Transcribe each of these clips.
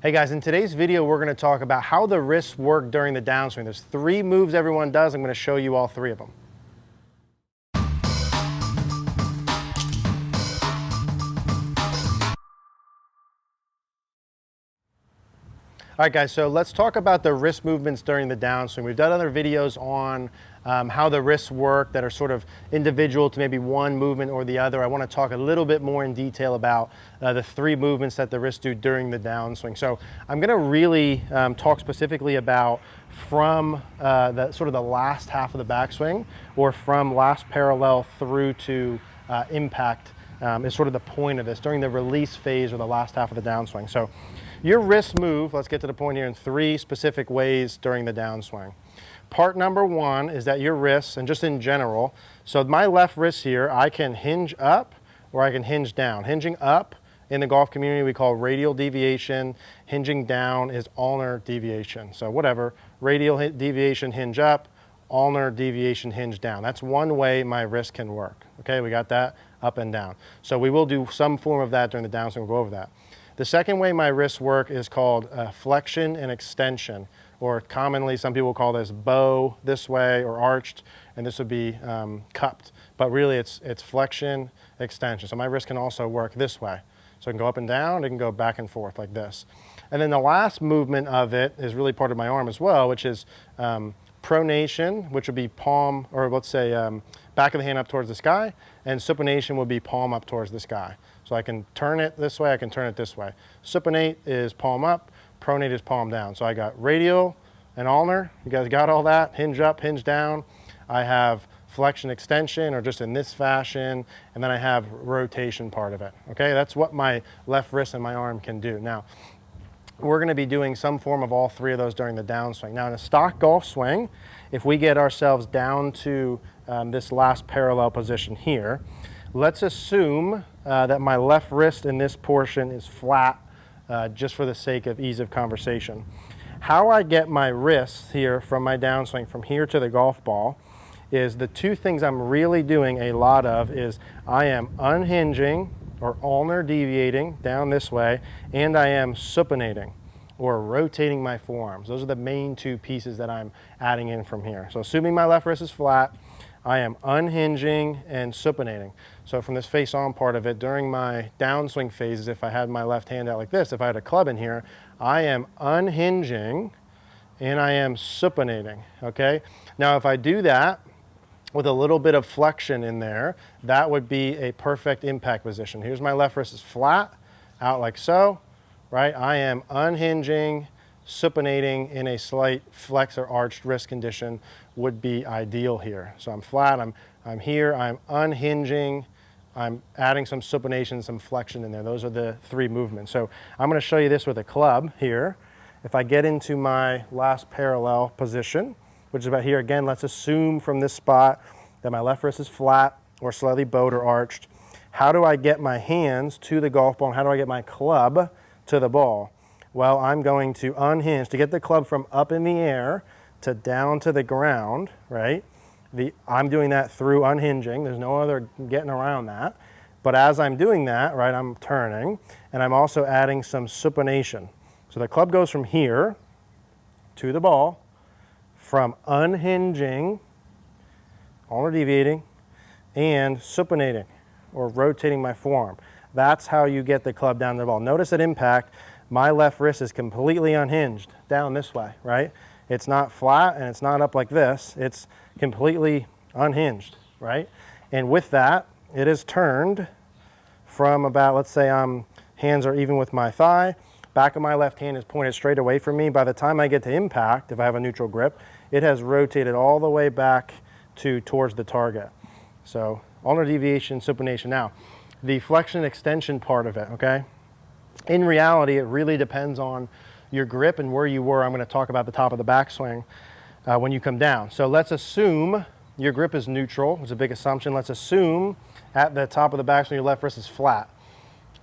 Hey guys, in today's video we're going to talk about how the wrists work during the downswing. There's 3 moves everyone does. I'm going to show you all 3 of them. All right guys, so let's talk about the wrist movements during the downswing. We've done other videos on how the wrists work that are sort of individual to maybe one movement or the other. I want to talk a little bit more in detail about the 3 movements that the wrists do during the downswing. So I'm going to really talk specifically about from the last half of the backswing, or from last parallel through to impact is sort of the point of this during the release phase or the last half of the downswing. So your wrists move, let's get to the point here, in 3 specific ways during the downswing. Part number 1 is that your wrists, and just in general, so my left wrist here, I can hinge up or I can hinge down. Hinging up in the golf community we call radial deviation. Hinging down is ulnar deviation. So whatever, radial deviation, hinge up, ulnar deviation, hinge down. That's one way my wrist can work. Okay, we got that, up and down. So we will do some form of that during the downswing, we'll go over that. The second way my wrists work is called flexion and extension, or commonly some people call this bow this way or arched, and this would be cupped. But really it's flexion, extension. So my wrist can also work this way. So it can go up and down, it can go back and forth like this. And then the last movement of it is really part of my arm as well, which is pronation, which would be palm, or let's say back of the hand up towards the sky, and supination would be palm up towards the sky. So I can turn it this way, I can turn it this way. Supinate is palm up, pronate is palm down. So I got radial and ulnar, you guys got all that? Hinge up, hinge down. I have flexion extension, or just in this fashion, and then I have rotation part of it. Okay, that's what my left wrist and my arm can do. Now, we're going to be doing some form of all 3 of those during the downswing. Now in a stock golf swing, if we get ourselves down to this last parallel position here, let's assume that my left wrist in this portion is flat, just for the sake of ease of conversation. How I get my wrists here from my downswing from here to the golf ball is the 2 things I'm really doing a lot of is I am unhinging or ulnar deviating down this way, and I am supinating or rotating my forearms. Those are the main 2 pieces that I'm adding in from here. So assuming my left wrist is flat, I am unhinging and supinating. So from this face-on part of it, during my downswing phases, if I had my left hand out like this, if I had a club in here, I am unhinging and I am supinating, okay? Now if I do that with a little bit of flexion in there, that would be a perfect impact position. Here's my left wrist is flat, out like so, right? I am unhinging, supinating in a slight flex or arched wrist condition would be ideal here. So I'm flat, I'm here, I'm unhinging, I'm adding some supination, some flexion in there. Those are the 3 movements. So I'm going to show you this with a club here. If I get into my last parallel position, which is about here, again, let's assume from this spot that my left wrist is flat or slightly bowed or arched. How do I get my hands to the golf ball, and how do I get my club to the ball? Well, I'm going to unhinge to get the club from up in the air to down to the ground, right? I'm doing that through unhinging. There's no other getting around that. But as I'm doing that, right, I'm turning, and I'm also adding some supination. So the club goes from here to the ball, from unhinging, ulnar deviating, and supinating, or rotating my forearm. That's how you get the club down to the ball. Notice at impact, my left wrist is completely unhinged down this way, right? It's not flat and it's not up like this. It's completely unhinged, right? And with that, it is turned from about, let's say hands are even with my thigh, back of my left hand is pointed straight away from me. By the time I get to impact, if I have a neutral grip, it has rotated all the way back towards the target. So ulnar deviation, supination. Now, the flexion extension part of it, okay? In reality, it really depends on your grip and where you were. I'm going to talk about the top of the backswing when you come down. So let's assume your grip is neutral. It's a big assumption. Let's assume at the top of the backswing your left wrist is flat.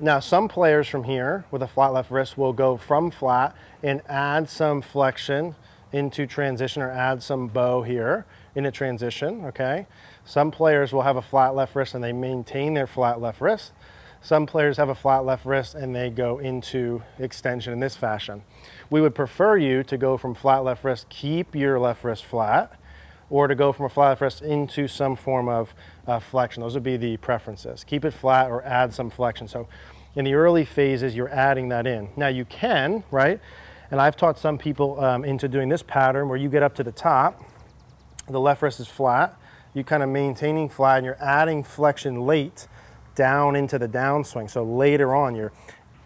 Now some players from here with a flat left wrist will go from flat and add some flexion into transition, or add some bow here in a transition, okay? Some players will have a flat left wrist and they maintain their flat left wrist. Some players have a flat left wrist and they go into extension in this fashion. We would prefer you to go from flat left wrist, keep your left wrist flat, or to go from a flat left wrist into some form of flexion. Those would be the preferences. Keep it flat or add some flexion. So in the early phases, you're adding that in. Now you can, right? And I've taught some people into doing this pattern where you get up to the top, the left wrist is flat, you kind of maintaining flat and you're adding flexion late down into the downswing. So later on, you're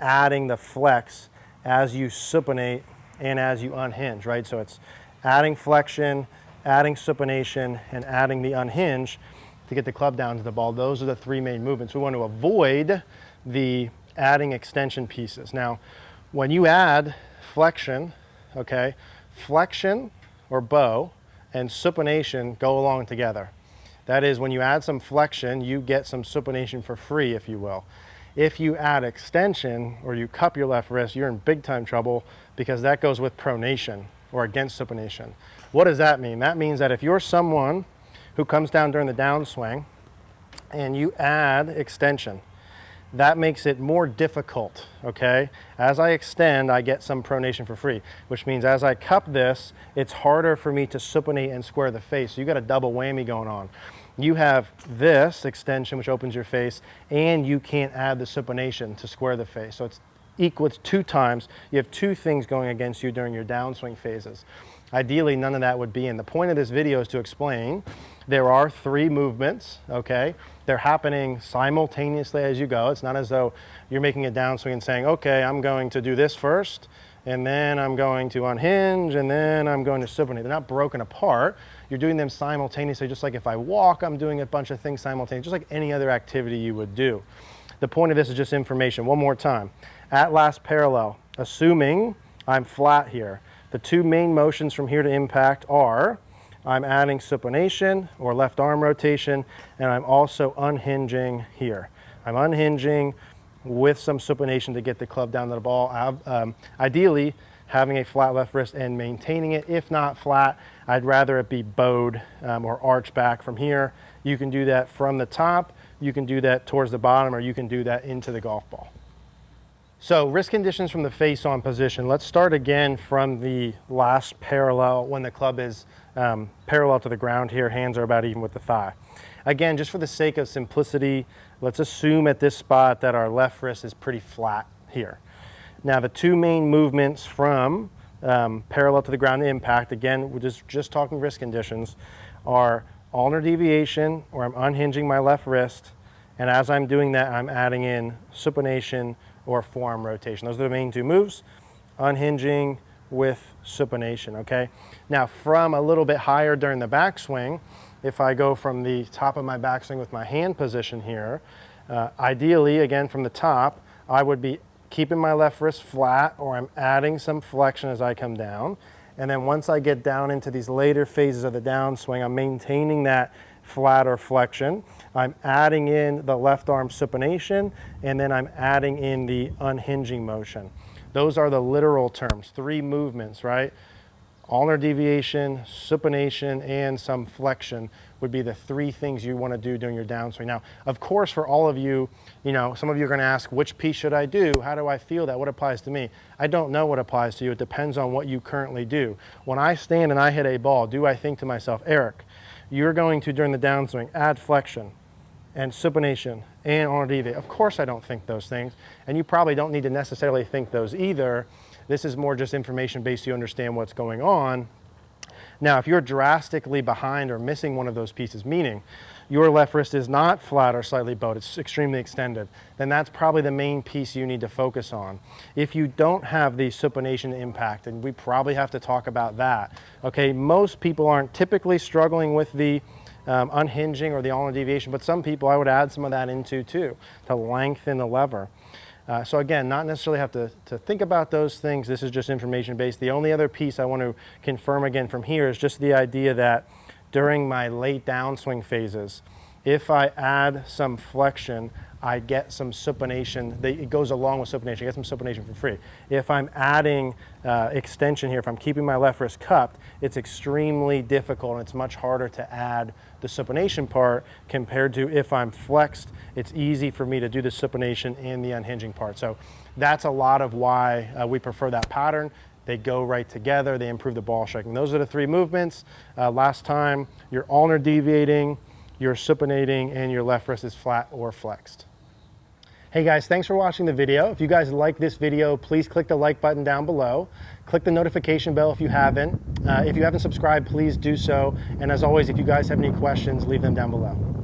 adding the flex as you supinate and as you unhinge, right? So it's adding flexion, adding supination, and adding the unhinge to get the club down to the ball. Those are the three main movements. We want to avoid the adding extension pieces. Now, when you add flexion, okay, flexion or bow and supination go along together. That is, when you add some flexion, you get some supination for free, if you will. If you add extension or you cup your left wrist, you're in big time trouble because that goes with pronation or against supination. What does that mean? That means that if you're someone who comes down during the downswing and you add extension, that makes it more difficult, okay? As I extend, I get some pronation for free, which means as I cup this, it's harder for me to supinate and square the face. So you got a double whammy going on. You have this extension, which opens your face, and you can't add the supination to square the face. So it's equal, it's 2 times. You have 2 things going against you during your downswing phases. Ideally, none of that would be in. The point of this video is to explain there are 3 movements, okay? They're happening simultaneously as you go. It's not as though you're making a downswing and saying, okay, I'm going to do this first, and then I'm going to unhinge, and then I'm going to supinate. They're not broken apart. You're doing them simultaneously, just like if I walk, I'm doing a bunch of things simultaneously, just like any other activity you would do. The point of this is just information. One more time. At last parallel, assuming I'm flat here, the 2 main motions from here to impact are I'm adding supination or left arm rotation, and I'm also unhinging here. I'm unhinging with some supination to get the club down to the ball. Ideally, having a flat left wrist and maintaining it. If not flat, I'd rather it be bowed or arch back from here. You can do that from the top, you can do that towards the bottom, or you can do that into the golf ball. So wrist conditions from the face-on position. Let's start again from the last parallel when the club is parallel to the ground here. Hands are about even with the thigh. Again, just for the sake of simplicity, let's assume at this spot that our left wrist is pretty flat here. Now the 2 main movements from parallel to the ground to impact, again, we're just talking wrist conditions, are ulnar deviation, or I'm unhinging my left wrist, and as I'm doing that, I'm adding in supination or forearm rotation. Those are the main 2 moves, unhinging with supination, okay? Now from a little bit higher during the backswing, if I go from the top of my backswing with my hand position here, ideally, again from the top, I would be keeping my left wrist flat, or I'm adding some flexion as I come down. And then once I get down into these later phases of the downswing, I'm maintaining that flat or flexion. I'm adding in the left arm supination, and then I'm adding in the unhinging motion. Those are the literal terms, 3 movements, right? Ulnar deviation, supination, and some flexion would be the 3 things you want to do during your downswing. Now, of course, for all of you, some of you are going to ask, which piece should I do? How do I feel that? What applies to me? I don't know what applies to you. It depends on what you currently do. When I stand and I hit a ball, do I think to myself, Eric, you're going to, during the downswing, add flexion and supination and ulnar deviate? Of course I don't think those things, and you probably don't need to necessarily think those either. This is more just information based so you understand what's going on. Now, if you're drastically behind or missing one of those pieces, meaning your left wrist is not flat or slightly bowed, it's extremely extended, then that's probably the main piece you need to focus on. If you don't have the supination impact, and we probably have to talk about that, okay, most people aren't typically struggling with the unhinging or the ulnar deviation, but some people I would add some of that into too, to lengthen the lever. So again, not necessarily have to think about those things. This is just information based. The only other piece I want to confirm again from here is just the idea that during my late downswing phases, if I add some flexion, I get some supination. It goes along with supination. I get some supination for free. If I'm adding extension here, if I'm keeping my left wrist cupped, it's extremely difficult and it's much harder to add the supination part compared to if I'm flexed. It's easy for me to do the supination and the unhinging part. So that's a lot of why we prefer that pattern. They go right together. They improve the ball striking. Those are the three movements. Last time, your ulnar deviating, your supinating, and your left wrist is flat or flexed. Hey guys, thanks for watching the video. If you guys like this video, please click the like button down below. Click the notification bell if you haven't. If you haven't subscribed, please do so. And as always, if you guys have any questions, leave them down below.